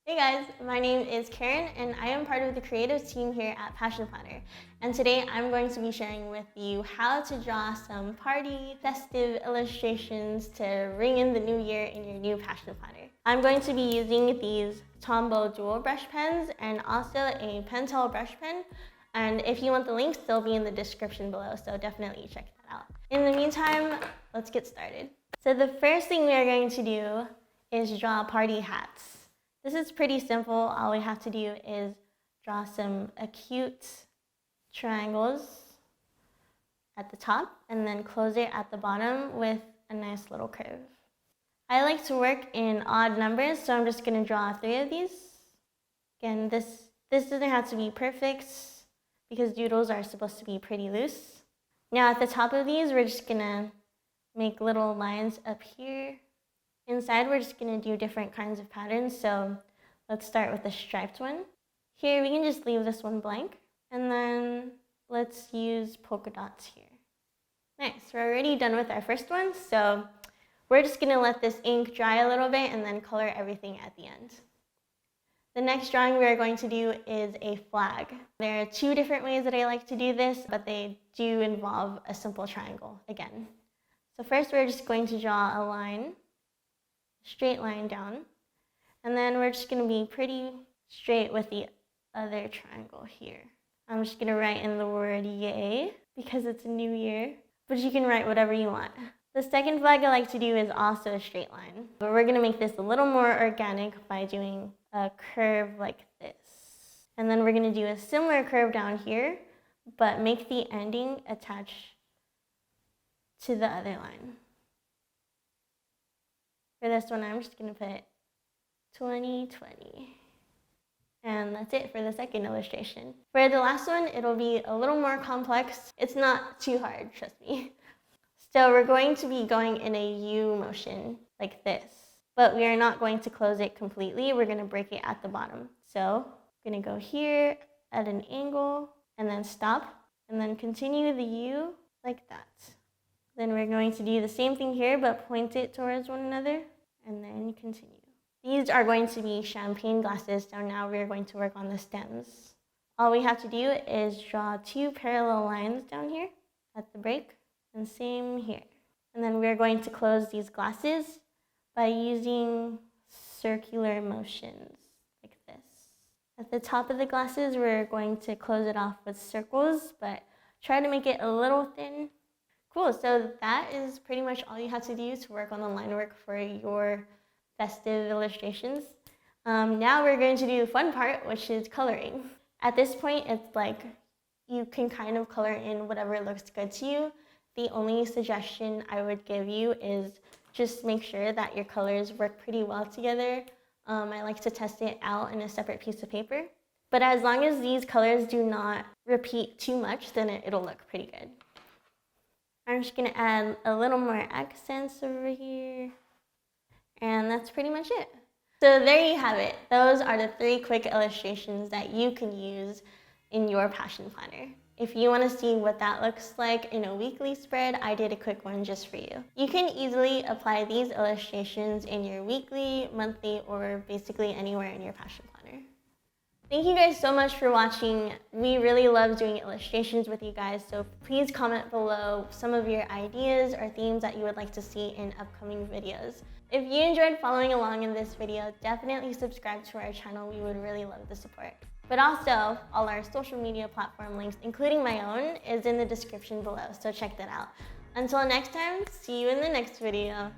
Hey guys, my name is Karen and I am part of the creative team here at Passion Planner. And today I'm going to be sharing with you how to draw some party, festive illustrations to ring in the new year in your new Passion Planner. I'm going to be using these Tombow dual brush pens and also a Pentel brush pen. And if you want the links, they'll be in the description below, so definitely check that out. In the meantime, let's get started. So the first thing we are going to do is draw party hats. This is pretty simple. All we have to do is draw some acute triangles at the top and then close it at the bottom with a nice little curve. I like to work in odd numbers, so I'm just going to draw 3 of these. Again, this doesn't have to be perfect because doodles are supposed to be pretty loose. Now at the top of these, we're just going to make little lines up here. Inside, we're just going to do different kinds of patterns. So let's start with the striped one. Here, we can just leave this one blank. And then let's use polka dots here. Nice, we're already done with our first one. So we're just going to let this ink dry a little bit and then color everything at the end. The next drawing we are going to do is a flag. There are 2 different ways that I like to do this, but they do involve a simple triangle again. So first, we're just going to draw a line. Straight line down, and then we're just going to be pretty straight with the other triangle here. I'm just going to write in the word yay because it's a new year, but you can write whatever you want. The second flag I like to do is also a straight line, but we're going to make this a little more organic by doing a curve like this. And then we're going to do a similar curve down here, but make the ending attach to the other line. For this one, I'm just going to put 2020. And that's it for the second illustration. For the last one, it'll be a little more complex. It's not too hard, trust me. So we're going to be going in a U motion like this, but we are not going to close it completely. We're going to break it at the bottom. So I'm going to go here at an angle and then stop and then continue the U like that. Then we're going to do the same thing here, but point it towards one another. And then continue. These are going to be champagne glasses, so now we're going to work on the stems. All we have to do is draw 2 parallel lines down here at the break, and same here. And then we're going to close these glasses by using circular motions, like this. At the top of the glasses, we're going to close it off with circles, but try to make it a little thin. Cool, so that is pretty much all you have to do to work on the line work for your festive illustrations. Now we're going to do the fun part, which is coloring. At this point, it's like you can kind of color in whatever looks good to you. The only suggestion I would give you is just make sure that your colors work pretty well together. I like to test it out in a separate piece of paper. But as long as these colors do not repeat too much, then it'll look pretty good. I'm just going to add a little more accents over here. And that's pretty much it. So there you have it. Those are the 3 quick illustrations that you can use in your Passion Planner. If you want to see what that looks like in a weekly spread, I did a quick one just for you. You can easily apply these illustrations in your weekly, monthly, or basically anywhere in your Passion Planner. Thank you guys so much for watching. We really love doing illustrations with you guys, so please comment below some of your ideas or themes that you would like to see in upcoming videos. If you enjoyed following along in this video, definitely subscribe to our channel. We would really love the support. But also, all our social media platform links, including my own, is in the description below, so check that out. Until next time, see you in the next video.